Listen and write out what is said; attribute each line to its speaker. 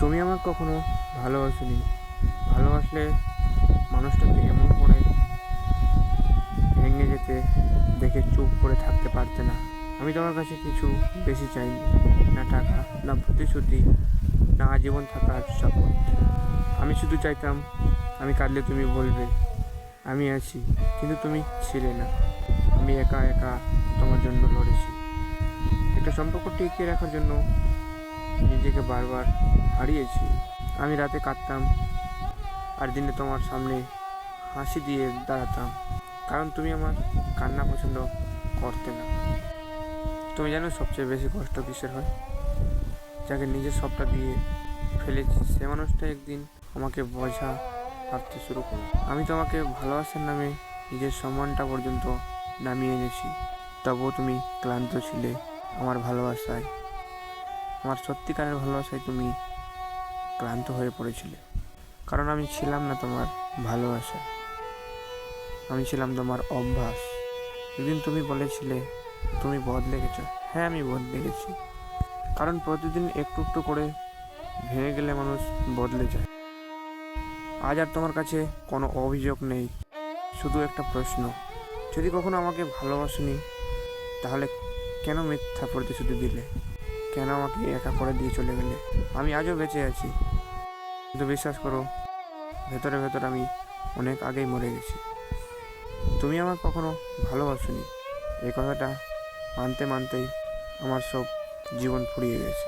Speaker 1: তুমি আমার কখনো ভালোবাসোনি। ভালোবাসলে মানুষটাকে এমন করে ভেঙে যেতে দেখে চুপ করে থাকতে পারতে না। আমি তোমার কাছে কিছু বেশি চাইনি, না টাকা, না প্রতিশ্রুতি, না আজীবন থাকার শপথ। আমি শুধু চাইতাম আমি কাঁদলে তুমি বলবে আমি আছি, কিন্তু তুমি ছিলে না। আমি একা একা তোমার জন্য লড়েছি, একটা সম্পর্ক টিকিয়ে রাখার জন্য নিজেকে বারবার হারিয়েছি। আমি রাতে কাঁদতাম আর দিনে তোমার সামনে হাসি দিয়ে দাঁড়াতাম, কারণ তুমি আমার কান্না পছন্দ করতে না। তুমি জানো সবচেয়ে বেশি কষ্ট কিসের হয়? যাকে নিজের সবটা দিয়ে ফেলেছি সে মানুষটা একদিন আমাকে বোঝা ভাবতে শুরু করে। আমি তোমাকে ভালোবাসার নামে নিজের সম্মানটা পর্যন্ত নামিয়ে এনেছি, তবুও তুমি ক্লান্ত ছিলে আমার ভালোবাসায়। আমার সত্যিকারের ভালোবাসায় তুমি ক্লান্ত হয়ে পড়েছিলে, কারণ আমি ছিলাম না তোমার ভালোবাসা, আমি ছিলাম তোমার অভ্যাস। একদিন তুমি বলেছিলে তুমি বদলে গেছো। হ্যাঁ, আমি বদলে গেছি, কারণ প্রতিদিন একটু একটু করে ভেঙে গেলে মানুষ বদলে যায়। আজ আর তোমার কাছে কোনো অভিযোগ নেই, শুধু একটা প্রশ্ন: যদি কখনো আমাকে ভালোবাসনি, তাহলে কেন মিথ্যা প্রতিশ্রুতি দিলে? কেন আমাকে একা করে দিয়ে চলে গেলে? আমি আজও বেঁচে আছি, কিন্তু বিশ্বাস করো, ভেতরে ভেতরে আমি অনেক আগেই মরে গেছি। তুমি আমার কখনো ভালোবাসোনি, এই কথাটা মানতে মানতেই আমার সব জীবন ফুরিয়ে গেছে।